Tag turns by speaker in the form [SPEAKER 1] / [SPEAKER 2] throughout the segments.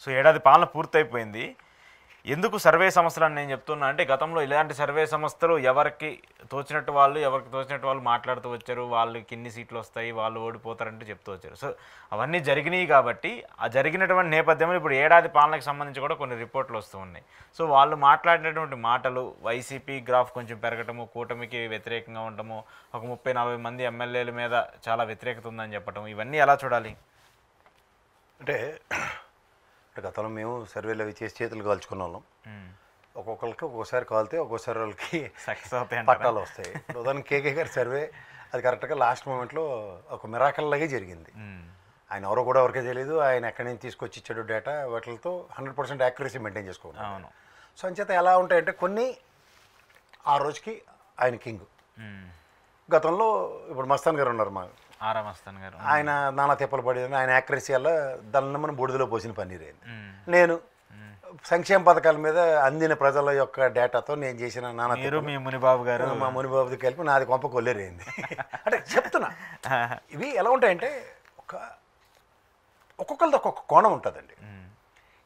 [SPEAKER 1] So ఏడాది పాలన పూర్తయిపోయింది. ఎందుకు సర్వే సంస్థలు అని నేను చెప్తున్నా అంటే గతంలో ఇలాంటి సర్వే సంస్థలు ఎవరికి తోచినట్టు వాళ్ళు మాట్లాడుతూ వచ్చారు. వాళ్ళకి ఇన్ని సీట్లు వస్తాయి, వాళ్ళు ఓడిపోతారంటే చెప్తూ వచ్చారు. సో అవన్నీ జరిగినాయి కాబట్టి ఆ జరిగినటువంటి నేపథ్యంలో ఇప్పుడు ఏడాది పాలనకు సంబంధించి కూడా కొన్ని రిపోర్ట్లు వస్తూ ఉన్నాయి. సో వాళ్ళు మాట్లాడినటువంటి మాటలు వైసీపీ గ్రాఫ్ కొంచెం పెరగటము, కూటమికి వ్యతిరేకంగా ఉండటము, ఒక 30-40 మంది ఎమ్మెల్యేల మీద చాలా వ్యతిరేకత ఉందని చెప్పటం, ఇవన్నీ ఎలా చూడాలి?
[SPEAKER 2] అంటే గతంలో మేము సర్వేలు అవి చేసి చేతులు కాల్చుకున్న వాళ్ళం. ఒక్కొక్కరికి ఒక్కోసారి కాలితే ఒక్కోసారి వాళ్ళకి
[SPEAKER 1] సక్సెస్ అవుతాయి,
[SPEAKER 2] పట్టాలు వస్తాయి. ఉదాహరణ కేకే గారి సర్వే అది కరెక్ట్గా లాస్ట్ మూమెంట్లో ఒక మిరాకల్ లాగే జరిగింది. ఆయన ఎవరో కూడా ఎవరికే తెలియదు. ఆయన ఎక్కడి నుంచి తీసుకొచ్చి ఇచ్చాడు డేటా, వాటితో 100% యాక్యురసీ మెయింటైన్ చేసుకోవాలి.
[SPEAKER 1] అవును.
[SPEAKER 2] సో అంచేత ఎలా ఉంటాయంటే కొన్ని ఆ రోజుకి ఆయన కింగ్. గతంలో ఇప్పుడు మస్తాన్ గారు ఉన్నారు, మా
[SPEAKER 1] మస్తాన్ గారు,
[SPEAKER 2] ఆయన నానా తిప్పలు పడి ఆయన యాక్యురసీ వల్ల దాన్ని బూడిదలో పోసిన పన్నీర్ అయింది. నేను సంక్షేమ పథకాల మీద అందిన ప్రజల యొక్క డేటాతో నేను చేసిన నానా
[SPEAKER 1] మీ మునిబాబు గారు,
[SPEAKER 2] మా మునిబాబుది కలిపి నాది కొంప కొల్లేరైంది. అంటే చెప్తున్నా, ఇవి ఎలా ఉంటాయంటే ఒక్కొక్కరిది ఒక్కొక్క కోణం ఉంటుందండి.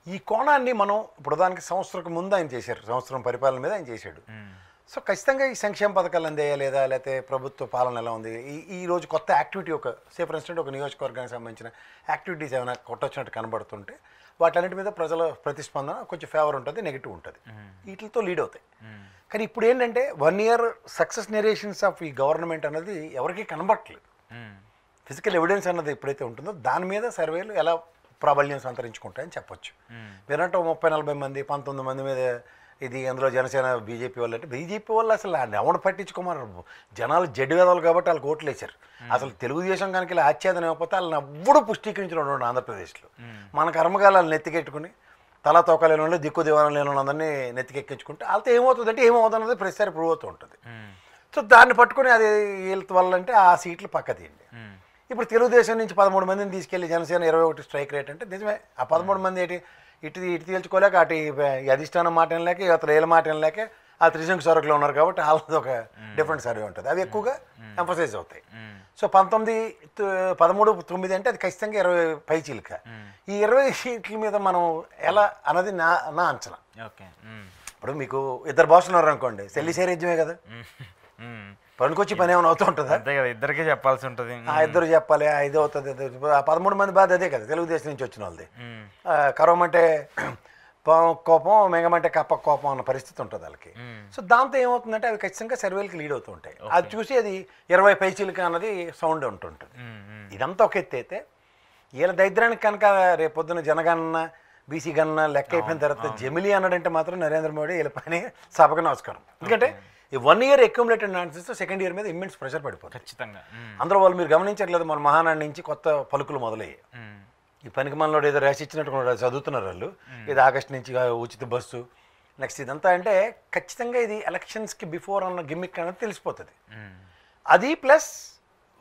[SPEAKER 2] ఈ కోణాన్ని మనం ఇప్పుడు దానికి సంవత్సరం ముందు ఆయన చేశారు, సంవత్సరం పరిపాలన మీద ఆయన చేశాడు. సో ఖచ్చితంగా ఈ సంక్షేమ పథకాలు అందేయా లేదా, లేకపోతే ప్రభుత్వ పాలన ఎలా ఉంది, ఈ రోజు కొత్త యాక్టివిటీ ఒక ఫర్ ఇన్స్టెంట్ ఒక నియోజకవర్గానికి సంబంధించిన యాక్టివిటీస్ ఏమైనా కొట్టొచ్చినట్టు కనబడుతుంటే వాటన్నిటి మీద ప్రజల ప్రతిస్పందన కొంచెం ఫేవర్ ఉంటుంది, నెగిటివ్ ఉంటుంది, వీటితో లీడ్ అవుతాయి. కానీ ఇప్పుడు ఏంటంటే 1 year సక్సెస్ నెరేషన్స్ ఆఫ్ ఈ గవర్నమెంట్ అనేది ఎవరికీ కనబడట్లేదు. ఫిజికల్ ఎవిడెన్స్ అన్నది ఎప్పుడైతే ఉంటుందో దాని మీద సర్వేలు ఎలా ప్రాబల్యం సంతరించుకుంటాయని చెప్పొచ్చు. మీరంటే 30-40 మంది 19 మంది మీద ఇది అందులో జనసేన బీజేపీ వాళ్ళు అంటే బీజేపీ వాళ్ళు అసలు ఎవరు పట్టించుకోమన్నారు. జనాలు జడ్డు వేదాలు కాబట్టి వాళ్ళకి ఓట్లు వేశారు. అసలు తెలుగుదేశం కనుక ఇలా ఆచ్ఛేదనం అయిపోతే వాళ్ళని ఎవ్వడూ పుష్టీకరించిన ఆంధ్రప్రదేశ్లో. మన కర్మకాలాలు నెత్తికెట్టుకుని తలా తోక లేని వాళ్ళు, దిక్కు దివానం లేని వాళ్ళందరినీ నెత్తికెక్కించుకుంటే వాళ్ళతో ఏమవుతుందంటే ఏమవుతున్నది ప్రతిసారి ప్రూవ్ అవుతూ ఉంటుంది. సో దాన్ని పట్టుకుని అది వీళ్ళ వల్ల అంటే ఆ సీట్లు పక్క తీయండి. ఇప్పుడు తెలుగుదేశం నుంచి 13 మందిని తీసుకెళ్లి జనసేన 21 స్ట్రైక్ రేట్ అంటే నిజమే. ఆ 13 మంది ఇటు తేల్చుకోలేక అటు అధిష్టానం మాట లేక ఇతర ఏళ్ళ మాట లేక ఆ త్రిశంకు సొరకులో ఉన్నారు కాబట్టి వాళ్ళది ఒక డిఫరెంట్ సర్వే ఉంటుంది. అవి ఎక్కువగా ఎంఫసైజ్ అవుతాయి. సో 13-9 అంటే అది ఖచ్చితంగా 20 పైచీలక. ఈ 20 సీట్ల మీద మనం ఎలా అన్నది నా అంచనా. ఇప్పుడు మీకు 2 బాసులు ఉన్నారు అనుకోండి, శల్యశైరాజ్యమే కదా, పనికొచ్చి పని ఏమైనా అవుతూ ఉంటుందా?
[SPEAKER 1] అంతే కదా, ఇద్దరికే చెప్పాల్సి ఉంటుంది.
[SPEAKER 2] ఇద్దరు చెప్పాలి, ఇది అవుతుంది. 13 మంది బాధ అదే కదా, తెలుగుదేశం నుంచి వచ్చిన వాళ్ళది. కరవమంటే కోపం, మింగమంటే కప్ప కోపం అన్న పరిస్థితి ఉంటుంది వాళ్ళకి. సో దాంతో ఏమవుతుందంటే అవి ఖచ్చితంగా సర్వేలకి లీడ్ అవుతూ ఉంటాయి. అది చూసి అది 20 పైచీలకి అన్నది సౌండ్ ఉంటుంటుంది. ఇదంతా ఒక ఎత్తి అయితే వీళ్ళ దరిద్రానికి కనుక రేపొద్దున జనగణన బీసీ గణన లెక్క అయిపోయిన తర్వాత జమిలీ అన్నాడంటే మాత్రం నరేంద్ర మోడీ వీళ్ళ పని సభకు నమస్కారం. ఎందుకంటే ఈ 1 year accumulated nonsense second year మీద ఇమ్మెన్స్ ప్రెషర్ పడిపోతుంది ఖచ్చితంగా. అందులో వాళ్ళు మీరు గమనించట్లేదు, మన మహానాడు నుంచి కొత్త పలుకులు మొదలయ్యాయి. ఈ పనికి మనలో ఏదో రాసి ఇచ్చినట్టు చదువుతున్నారు వాళ్ళు. ఇది ఆగస్టు నుంచి ఉచిత బస్సు, నెక్స్ట్ ఇదంతా అంటే ఖచ్చితంగా ఇది ఎలక్షన్స్కి బిఫోర్ అన్న గిమ్మిక్ అనేది తెలిసిపోతుంది. అది ప్లస్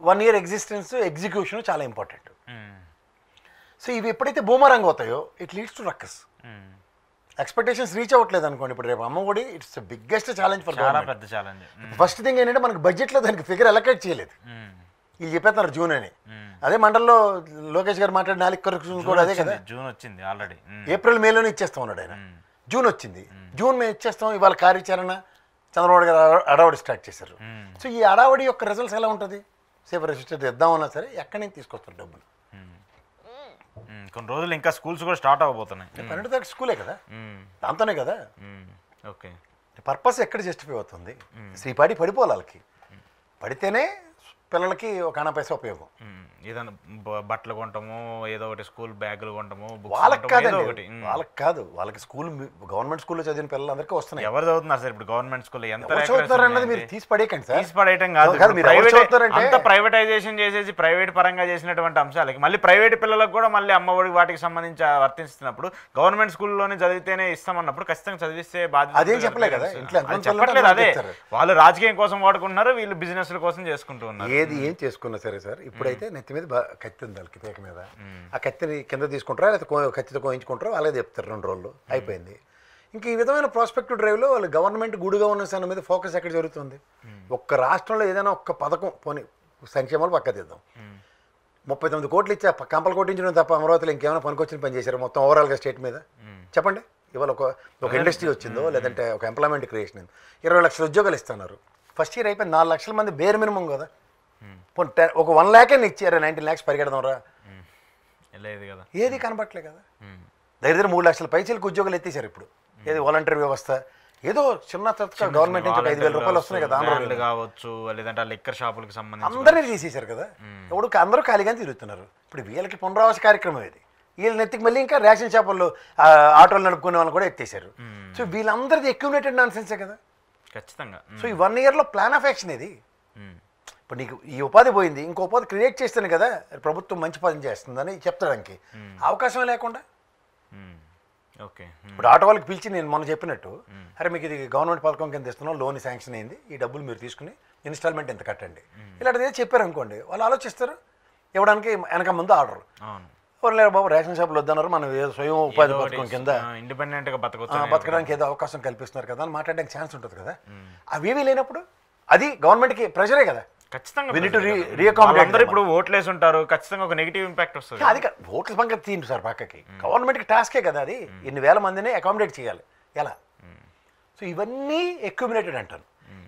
[SPEAKER 2] 1 year ఎగ్జిస్టెన్స్ ఎగ్జిక్యూషన్ చాలా ఇంపార్టెంట్. సో ఇవి ఎప్పుడైతే బూమరంగ్ అవుతాయో it leads to ruckus. Expectations reach అవ్వట్లేదు అనుకోండి. ఇప్పుడు రేపు Amma Vodi it's biggest challenge for government. First thing ఏంటంటే మనకి బడ్జెట్లో దానికి ఫిగర్ అలొకేట్ చేయలేదు. వీళ్ళు చెప్పేస్తున్నారు జూన్ అని. అదే మండలంలో లోకేష్ గారు మాట్లాడిన 4 కరెక్షన్స్ కూడా అదే కదా,
[SPEAKER 1] జూన్ వచ్చింది ఆల్రెడీ,
[SPEAKER 2] ఏప్రిల్ మేలోనే ఇచ్చేస్తాం అన్నాడు ఆయన. జూన్ వచ్చింది, జూన్ మేము ఇచ్చేస్తాం. ఇవాళ కార్యాచరణ చంద్రబాబు గారు అడావడి స్టార్ట్ చేశారు. సో ఈ అడావడి యొక్క రిజల్ట్స్ ఎలా ఉంటుంది? సేఫ్ రిజిస్టర్ ఇద్దామన్నా సరే ఎక్కడి నుంచి తీసుకొస్తారు డబ్బులు?
[SPEAKER 1] కొన్ని రోజులు ఇంకా స్కూల్స్ కూడా స్టార్ట్ అవ్వబోతున్నాయి.
[SPEAKER 2] 12వ తారీఖు స్కూలే కదా, దాంతోనే కదా.
[SPEAKER 1] ఓకే,
[SPEAKER 2] పర్పస్ ఎక్కడ జస్టిఫై అవుతుంది? శ్రీపాడి పడిపోవాలి, వాళ్ళకి పడితేనే పిల్లలకి ఒక పైసా ఉపయోగం.
[SPEAKER 1] ఏదైనా బట్టలు కొంటాము, ఏదో ఒకటి స్కూల్ బ్యాగులు కొంటాము,
[SPEAKER 2] వాళ్ళకి కాదండి, వాళ్ళకి కాదు, వాళ్ళకి స్కూల్ గవర్నమెంట్ స్కూల్లో చదివిన పిల్లలందరికీ వస్తున్నాయి.
[SPEAKER 1] ఎవరు చదువుతున్నారు సార్ ఇప్పుడు గవర్నమెంట్ స్కూల్లో? ఎంత
[SPEAKER 2] చదువుతారు అన్నది మీరు తీసి పడేయకండి సార్.
[SPEAKER 1] తీసి పడేయటం కాదు, అంత ప్రైవేటైజేషన్ చేసేసి ప్రైవేట్ పరంగా చేసినటువంటి అంశాలకి మళ్ళీ ప్రైవేట్ పిల్లలకు కూడా మళ్ళీ అమ్మఒడి వాటికి సంబంధించి వర్తిస్తున్నప్పుడు గవర్నమెంట్ స్కూల్లోనే చదివితేనే ఇస్తామన్నప్పుడు ఖచ్చితంగా చదివిస్తే బాధ్యత.
[SPEAKER 2] అదేం చెప్పలే కదా,
[SPEAKER 1] చెప్పట్లేదు. అదే వాళ్ళు రాజకీయం కోసం వాడుకుంటున్నారు, వీళ్ళు బిజినెస్ల కోసం చేసుకుంటూ ఉన్నారు.
[SPEAKER 2] ఏది ఏం చేసుకున్నా సరే సార్, ఇప్పుడైతే నెత్తి మీద కత్తి ఉంది వాళ్ళకి, పేక మీద. ఆ కత్తిని కింద తీసుకుంటారా లేకపోతే కత్తితో కోయించుకుంటారో వాళ్ళే చెప్తారు. 2 రోజులు అయిపోయింది. ఇంక ఈ విధమైన ప్రాస్పెక్టివ్ డ్రైవ్లో వాళ్ళు గవర్నమెంట్ గుడ్ గవర్నెన్స్ అన్న మీద ఫోకస్ ఎక్కడ జరుగుతుంది? ఒక్క రాష్ట్రంలో ఏదైనా ఒక్క పథకం పోనీ సంక్షేమాలు పక్క తీద్దాం, 39 కోట్లు ఇచ్చా కంపలు కొట్టించడం తప్ప అమరావతిలో ఇంకేమైనా పనికొచ్చిన పని చేశారు మొత్తం ఓవరాల్గా స్టేట్ మీద చెప్పండి. ఇవాళ ఒక ఇండస్ట్రీ వచ్చిందో లేదంటే ఒక ఎంప్లాయ్మెంట్ క్రియేషన్ అయింది, 20 లక్షల ఉద్యోగాలు ఇస్తున్నారు. ఫస్ట్ ఇయర్ అయిపోయింది, 4 లక్షల మంది బేర్ మినిమం కదా. ఒక 1 lakh ఇచ్చారు, 19 lakhs పరిగెడదాం రా,
[SPEAKER 1] లేదు కదా,
[SPEAKER 2] ఏది కనబట్టలే కదా. దగ్గర 3 లక్షల పైసలకు ఉద్యోగాలు ఎత్తేసారు ఇప్పుడు. ఏది వాలంటీర్ వ్యవస్థ, ఏదో చిన్న గవర్నమెంట్ నుంచి 5,000 రూపాయలు వస్తున్నాయి కదా, ఆంధ్రప్రదేశ్
[SPEAKER 1] కావచ్చు, లేదంటే లిక్కర్ షాపులకు సంబంధించి
[SPEAKER 2] అందరినీ తీసేశారు కదా. ఇప్పుడు అందరూ ఖాళీగానే తిరుగుతున్నారు. ఇప్పుడు వీళ్ళకి పునరావాస కార్యక్రమం ఇది. వీళ్ళని ఎత్తికి మళ్ళీ ఇంకా రేషన్ షాపుల్లో ఆటోలు నడుపుకునే వాళ్ళని కూడా ఎత్తేసారు. సో వీళ్ళందరిది అక్యుములేటెడ్ నాన్ సెన్సే కదా
[SPEAKER 1] ఖచ్చితంగా.
[SPEAKER 2] సో ఈ 1 yearలో ప్లాన్ ఆఫ్ యాక్షన్ ఇది. ఇప్పుడు నీకు ఈ ఉపాధి పోయింది, ఇంకో ఉపాధి క్రియేట్ చేస్తేనే కదా ప్రభుత్వం మంచి పని చేస్తుందని చెప్తాడానికి అవకాశం లేకుండా.
[SPEAKER 1] ఓకే,
[SPEAKER 2] ఇప్పుడు ఆటో వాళ్ళకి పిలిచి నేను మొన్న చెప్పినట్టు, అరే మీకు ఇది గవర్నమెంట్ పథకం కింద ఇస్తున్నాం, లోన్ శాంక్షన్ అయింది, ఈ డబ్బులు మీరు తీసుకుని ఇన్స్టాల్మెంట్ ఎంత కట్టండి, ఇలాంటిది చెప్పారు అనుకోండి, వాళ్ళు ఆలోచిస్తారు ఇవ్వడానికి వెనక ముందు ఆర్డర్. లేరు బాబు రేషన్ షాపులు వద్దన్నారు, మనం ఏదో స్వయం ఉపాధి పథకం కింద
[SPEAKER 1] ఇండిపెండెంట్గా
[SPEAKER 2] బతకడానికి ఏదో అవకాశం కల్పిస్తున్నారు కదా అని మాట్లాడడానికి ఛాన్స్ ఉంటుంది కదా. అవేవి లేనప్పుడు అది గవర్నమెంట్కి ప్రెషరే కదా.
[SPEAKER 1] ఖచ్చితంగా
[SPEAKER 2] రీఅకామిడేట్
[SPEAKER 1] ఇప్పుడు ఓట్లేసి ఉంటారు, ఖచ్చితంగా ఒక నెగిటివ్ ఇంపాక్ట్ వస్తుంది.
[SPEAKER 2] అది ఓట్ల సంగతి తీయండి సార్ పక్కకి, గవర్నమెంట్కి టాస్కే కదా అది. ఇన్ని వేల మందిని అకామిడేట్ చేయాలి ఎలా. సో ఇవన్నీ అక్యుములేటెడ్ అంటాను.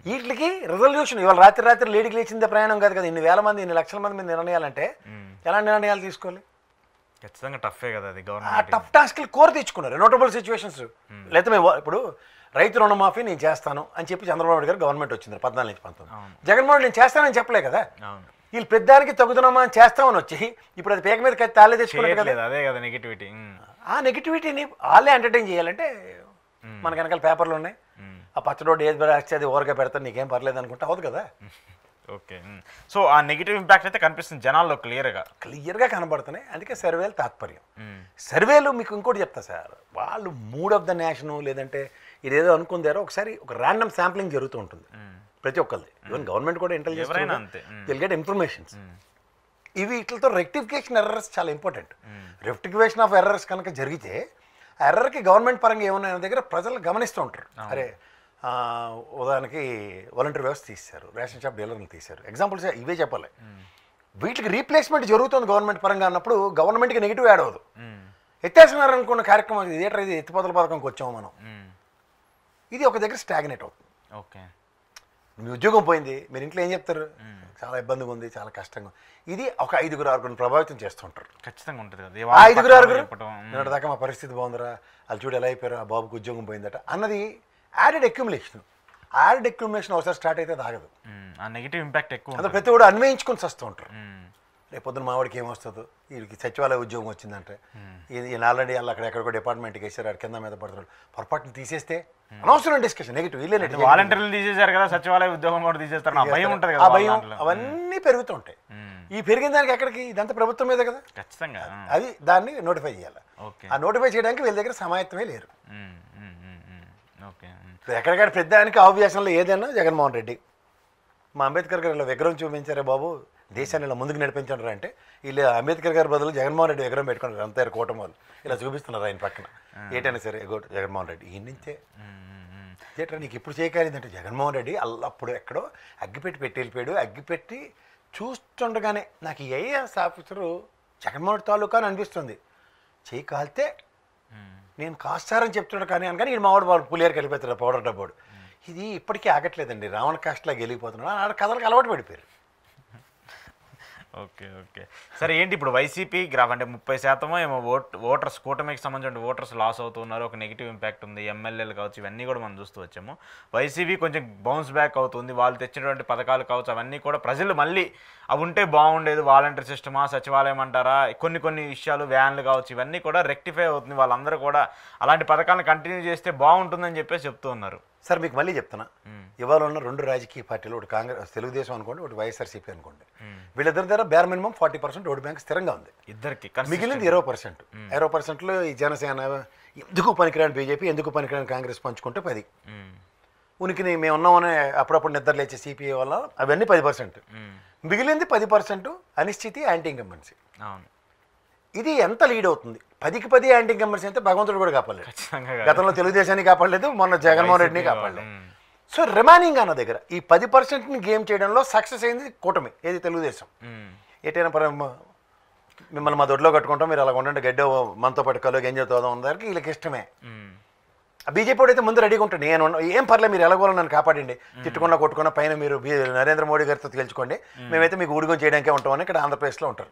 [SPEAKER 2] వీటికి రిజల్యూషన్ ఇవాళ రాత్రి లేడీకి లేచిందే ప్రయాణం కాదు కదా. ఇన్ని వేల మంది, ఇన్ని లక్షల మంది మీద నిర్ణయాలంటే ఎలాంటి నిర్ణయాలు తీసుకోవాలి?
[SPEAKER 1] ఖచ్చితంగా టఫే కదా అది.
[SPEAKER 2] ఆ
[SPEAKER 1] గవర్నమెంట్
[SPEAKER 2] టఫ్ టాస్క్లు కోర్ తెచ్చుకున్నారు, నోటబుల్ సిచ్యువేషన్స్. లేకపోతే మేము ఇప్పుడు రైతు రుణమాఫీ నేను చేస్తాను అని చెప్పి చంద్రబాబు నాయుడు గారు గవర్నమెంట్ వచ్చింది 14 నుంచి 19. జగన్మోహన్ నేను చేస్తానని చెప్పలే కదా. వీళ్ళు పెద్దానికి తగ్గుతున్నామా అని చేస్తామని వచ్చి ఇప్పుడు అది పేక మీద తాళే తెచ్చుకున్నారు కదా.
[SPEAKER 1] అదే కదా నెగిటివిటీ.
[SPEAKER 2] ఆ నెగిటివిటీని వాళ్ళే ఎంటర్టైన్ చేయాలంటే మన వెనకాల పేపర్లు ఉన్నాయి, ఆ పచ్చడోడు ఏది రాస్తే అది ఓరగా పెడతాను నీకేం పర్లేదు అనుకుంటే అవ్వదు కదా.
[SPEAKER 1] ఓకే, సో ఆ నెగిటివ్ ఇంపాక్ట్ అయితే కనిపిస్తుంది జనాల్లో క్లియర్గా
[SPEAKER 2] కనబడుతున్నాయి. అందుకే సర్వేలు తాత్పర్యం. సర్వేలు మీకు ఇంకోటి చెప్తా సార్, వాళ్ళు మూడ్ ఆఫ్ ద నేషను లేదంటే ఇదేదో అనుకుందారో ఒకసారి ఒక ర్యాండమ్ శాంప్లింగ్ జరుగుతూ ఉంటుంది ప్రతి ఒక్కరిది. ఈవెన్ గవర్నమెంట్ కూడా ఇంటెలిజెన్స్ విల్ గెట్ ఇన్ఫర్మేషన్స్. ఇవి వీటితో రెక్టిఫికేషన్ ఎర్రర్స్ చాలా ఇంపార్టెంట్. రెక్టిఫికేషన్ ఆఫ్ ఎర్రర్స్ కనుక జరిగితే ఆ ఎర్రర్కి గవర్నమెంట్ పరంగా ఏమన్నా దగ్గర ప్రజలు గమనిస్తూ ఉంటారు. అరే ఉదాహరణకి వాలంటీర్ వ్యవస్థ తీశారు, రేషన్ షాప్ డీలర్లు తీశారు, ఎగ్జాంపుల్స్ ఇవే చెప్పాలి. వీటికి రీప్లేస్మెంట్ జరుగుతుంది గవర్నమెంట్ పరంగా అన్నప్పుడు గవర్నమెంట్కి నెగిటివ్ యాడ్ అవ్వదు. ఎత్తేస్తున్నారు అనుకున్న కార్యక్రమం ఇదేటర్, ఇది ఎత్తిపోతల పథకంకి వచ్చాము మనం, ఇది ఒక దగ్గర స్టాగ్నేట్ అవుతుంది.
[SPEAKER 1] ఓకే,
[SPEAKER 2] మీ ఉద్యోగం పోయింది, మీరు ఇంట్లో ఏం చెప్తారు, చాలా ఇబ్బందిగా ఉంది, చాలా కష్టంగా. ఇది ఒక 5-6 ప్రభావితం చేస్తుంటారు.
[SPEAKER 1] ఖచ్చితంగా ఉంటుంది కదా.
[SPEAKER 2] 5-6 దాకా మా పరిస్థితి బాగుందిరా, వాళ్ళు చూడు ఎలా అయిపోయారు, ఆ బాబుకి ఉద్యోగం పోయిందట అన్నది యాడెడ్ అక్యుములేషన్. యాడెడ్ అక్యుములేషన్ ఒకసారి స్టార్ట్ అయితే తాగదు,
[SPEAKER 1] ఆ నెగిటివ్ ఇంపాక్ట్ ఎక్కువ.
[SPEAKER 2] అదే ప్రతి కూడా అన్వయించుకొని వస్తూ ఉంటారు. రేపు పొద్దున మావాడికి ఏమొస్తుందో, వీడికి సచివాలయ ఉద్యోగం వచ్చిందంటే ఈయన ఆల్రెడీ వాళ్ళు అక్కడెక్కడికో డిపార్ట్మెంట్కి వేసారు, అక్కడ కింద మీద పడుతున్నాడు, పొరపాటుని తీసేస్తే అనవసరం డిస్కషన్ నెగిటివ్.
[SPEAKER 1] వాలంటీర్లు తీసేశారు కదా, సచివాలయ ఉద్యోగం కూడా తీసేస్తారు, భయం ఉంటుంది కదా.
[SPEAKER 2] ఆ భయం అవన్నీ పెరుగుతుంటాయి. ఈ పెరిగిన దానికి ఎక్కడికి, ఇదంతా ప్రభుత్వం మీద కదా.
[SPEAKER 1] ఖచ్చితంగా
[SPEAKER 2] అది దాన్ని నోటిఫై చేయాలి. ఆ నోటిఫై చేయడానికి వీళ్ళ దగ్గర సమాయత్తమే లేరు. ఎక్కడికక్కడ పెద్దానికి ఆవ్యాసంలో ఏదైనా జగన్మోహన్ రెడ్డి, మా అంబేద్కర్ గారు ఇలా విగ్రహం చూపించారే బాబు దేశాన్ని ఇలా ముందుకు నడిపించారు అంటే వీళ్ళు అంబేద్కర్ గారి బదులు జగన్మోహన్ రెడ్డి విగ్రహం పెట్టుకున్నారు. అంతా కూటమి వాళ్ళు ఇలా చూపిస్తున్నారు ఆయన పక్కన. ఏటైనా సరే జగన్మోహన్ రెడ్డి ఈ నుంచే ఏటా నీకు ఇప్పుడు చేయగలిగిందంటే జగన్మోహన్ రెడ్డి అప్పుడు ఎక్కడో అగ్గిపెట్టి పెట్టి వెళ్ళిపోయాడు. అగ్గిపెట్టి చూస్తుండగానే నాకు ఈ ఐఏఎస్ ఆఫీసరు జగన్మోహన్ తాలూకా అని అనిపిస్తుంది. చేయి కాలితే నేను కాస్తారని చెప్తున్నాడు కానీ అనగానే ఈ మావాడు వాడు పులియారికి వెళ్ళిపోతాడు పౌడర్ డబ్బాడు. ఇది ఇప్పటికీ ఆగట్లేదండి, రావణ కాస్ట్లాగా వెళ్ళిపోతున్నాడు. ఆడ కథలకు అలవాటు పడిపోయారు.
[SPEAKER 1] ఓకే ఓకే సరే, ఏంటి ఇప్పుడు వైసీపీ గ్రాఫ్ అంటే 30% ఏమో ఓటర్స్ కూటమికి సంబంధించిన ఓటర్స్ లాస్ అవుతున్నారు, ఒక నెగిటివ్ ఇంపాక్ట్ ఉంది, ఎమ్మెల్యేలు కావచ్చు, ఇవన్నీ కూడా మనం చూస్తూ వచ్చాము. వైసీపీ కొంచెం బౌన్స్ బ్యాక్ అవుతుంది, వాళ్ళు తెచ్చినటువంటి పథకాలు కావచ్చు అవన్నీ కూడా ప్రజలు మళ్ళీ అవి ఉంటే బాగుండేది, వాలంటీర్ సిస్టమా సచివాలయం అంటారా, కొన్ని విషయాలు వ్యాన్లు కావచ్చు ఇవన్నీ కూడా రెక్టిఫై అవుతుంది, వాళ్ళందరూ కూడా అలాంటి పథకాలను కంటిన్యూ చేస్తే బాగుంటుందని చెప్పేసి చెప్తూ ఉన్నారు.
[SPEAKER 2] సార్ మీకు మళ్ళీ చెప్తున్నా, ఇవాళ ఉన్న 2 రాజకీయ పార్టీలు, ఒకటి కాంగ్రెస్ తెలుగుదేశం అనుకోండి, ఒకటి వైఎస్ఆర్సీపీ అనుకోండి, వీళ్ళిద్దరి దగ్గర బేర్ మినిమం 40% ఓటు బ్యాంక్ స్థిరంగా ఉంది.
[SPEAKER 1] ఇద్దరికి
[SPEAKER 2] మిగిలింది 20%. 20%లో ఈ జనసేన ఎందుకు పనికిరాని బీజేపీ, ఎందుకు పనికిరాని కాంగ్రెస్ పంచుకుంటే 10. ఉనికిని మేము ఉన్నామని అప్పుడప్పుడు నిద్ర లేచే సిపిఐ వల్ల అవన్నీ 10%. మిగిలింది 10% అనిశ్చితి, యాంటీ ఇన్కంబెన్సీ. ఇది ఎంత లీడ్ అవుతుంది? 10కి 10 యాంటీ ఇన్కంబెన్సీ అంటే భగవంతుడు కూడా కాపాడలేదు. గతంలో తెలుగుదేశాన్ని కాపాడలేదు, మొన్న జగన్మోహన్ రెడ్డిని కాపాడలేదు. సో రిమైనింగ్ అన్న దగ్గర ఈ 10%ని గేమ్ చేయడంలో సక్సెస్ అయింది కూటమి, ఏది తెలుగుదేశం. ఎటైనా మిమ్మల్ని మా దొడ్లో కట్టుకుంటాం, మీరు అలా ఉండండి, గడ్డ మనతో పాటు కలు గంజ తోదాం అందరికి వీళ్ళకి ఇష్టమే. ఆ బీజేపీ అయితే ముందు రెడీగా ఉంటాడు, నేను ఏం పర్లేదు మీరు ఎలాగోలో నన్ను కాపాడండి, తిట్టుకున్నా కొట్టుకున్నా పైన మీరు నరేంద్ర మోడీ గారితో గెలుచుకోండి, మేమైతే మీకు ఊడిగం చేయడానికే ఉంటామని ఇక్కడ ఆంధ్రప్రదేశ్లో ఉంటారు.